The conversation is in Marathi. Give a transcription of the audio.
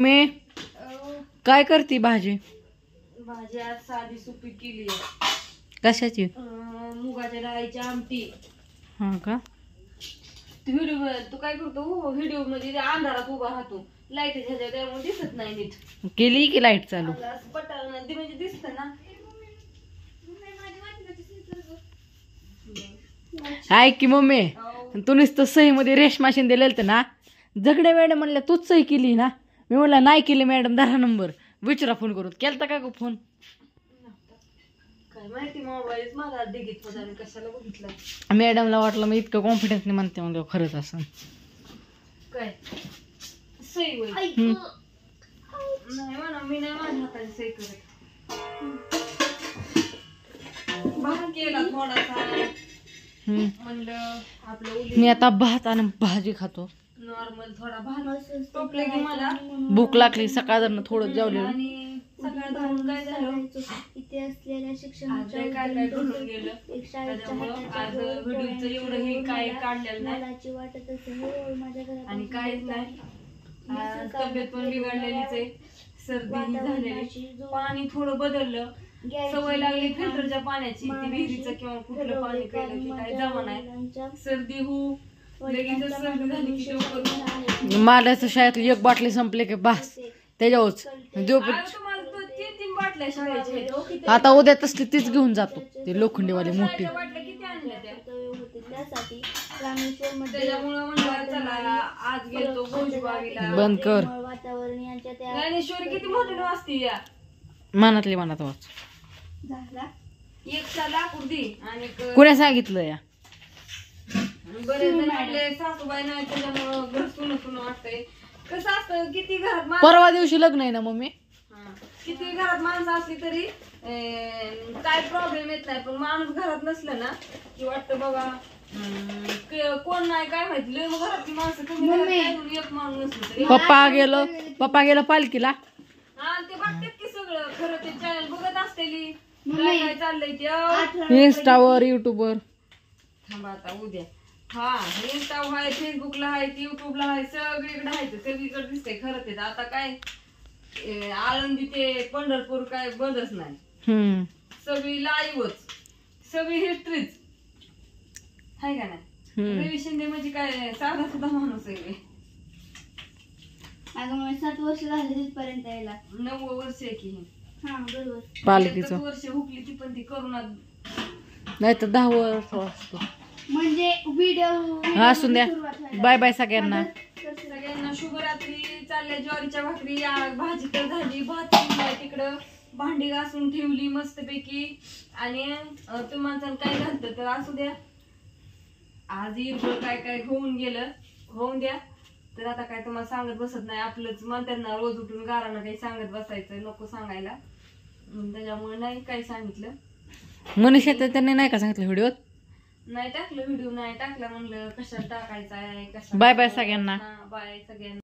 मी काय करते भाजी? भाजी आज साधी सुपी केली. कशाची? मुगाच्या डाळीची आमटी. हा का? तू काय करतो व्हिडिओ मध्ये अंधारात उभा राहतो, लाईट ह्याच्या त्यामुळे दिसत नाही नीट. केली की लाईट चालू? पटाल म्हणजे दिसत ना. ऐक की मम्मी, तू नुसतं सही मध्ये रेशमा शिंदे दिलेलं ना, झगडे मॅडम म्हणल्या तूच सही केली ना? मी म्हणलं नाही केली मॅडम, 10 नंबर विचारा फोन करून. केलता का ग फोन? काय माहिती, मोबाईलच माझा डिगीत होता आणि कशाला बघितलं. मॅडमला वाटलं मी इतकं कॉन्फिडन्सने म्हणते म्हणजे खरंच असं. काय सही होईल? नाही म्हणा, मी नाही माझ्या हाताने सही करत. भात केला थोडासा, म्हणलं आपलं मी आता भात आणि भाजी खातो. नॉर्मल थोडा भात टोपले की मला भूक लागली, सकाळ थोडं जेवलेलं. आणि सकाळ जाऊन काय झालं, इथे असलेल्या शिक्षणाच्या काय काय घडून गेलं त्याच्यामुळं आज व्हिडिओचं एवढं हे काय काढलेलं नाही वाटत असेल माझ्या घरात आणि काहीच नाही. तब्येत पण बिघडलेलीच आहे, सर्दी झालेली. पाणी थोडं बदललं, सवय लागली फिल्टरच्या पाण्याची, ती विहिरीचं किंवा कुठलं पाणी प्यायलं की काय जमा नाही. सर्दी होऊ लगेच सर्दी झाली की लवकर माल्याचं शाळेत एक बाटली संपले की बस त्याच्यावरच झोप. तीन बाटल्या शाळेचे. आता उद्या तसली तीच घेऊन जातो, ते लोखंडीवाली मोठी. बाटल्या किती आणल्या त्या? त्यासाठी रामेश्वर त्याच्यामुळं म्हणलं चला आज गेलो भोजबागीला. बंद कर. वातावरण यांच्या त्या ज्ञानेश्वरी किती मोठी वाजती या मनातली मनात वाच. झाला एक लाकूड दे आणि कोणी सांगितलं या? बरेच जण आपले सासूबाई नाही त्याच्यामुळं घर सुन सुन वाटतंय. कसं असतं, किती घरात परवा दिवशी लग्न आहे ना मम्मी? किती घरात माणसं असली तरी काय प्रॉब्लेम येत नाही, पण माणूस घरात नसलं ना की वाटतं बाबा कोण नाही काय माहिती. लय घरातली माणसं कमी घरात एक माणूस नसलं तरी. पप्पा गेलं पालखीला. हा ते बघतात की सगळं. खरं ते चॅनल बघत असतेली काय काय चाललंय ते इंस्टावर युट्यूबवर. थांबा आता उद्या. हा इंस्टावर आहे, फेसबुकला आहे, युट्यूबला आहे, सगळीकडे आहे, सगळीकडे दिसतंय खरं ते. आता काय आळंदी ते पंढरपूर काय बंदच नाही, सगळी लाईव्हच, सगळी हिस्ट्रीच आहे का नाही. रवी शिंदे म्हणजे काय साधा सुद्धा माणूस आहे. अगं मग 7 वर्ष झाले तिथपर्यंत यायला. 9 वर्ष आहे की हा बरोबर. पालखीचं वर्ष हुकली ती, पण ती करोना नाही तर 10 वर्ष असतो. म्हणजे व्हिडिओ असून द्या. बाय बाय सगळ्यांना. सगळ्यांना शुभरात्री. चालल्या ज्वारीच्या भाकरी, भाजी तर झाली, भात शिजलाय तिकडं, भांडी घासून ठेवली मस्तपैकी. आणि तुम्हाला काय घालतं तर असू द्या. आज इकडं काय काय होऊन गेलं होऊन द्या. तर आता काय तुम्हाला सांगत बसत नाही, आपलंच म्हणतात ना रोज उठून गारानं काही सांगत बसायचं नको सांगायला, त्याच्यामुळे नाही काही सांगितलं. मनीषा त्यांनी नाही का सांगितलं व्हिडिओत? नाही टाकलं व्हिडिओ, नाही टाकला, म्हणलं कशाला टाकायचा आहे. कशा. बाय बाय सगळ्यांना. बाय सगळ्यांना.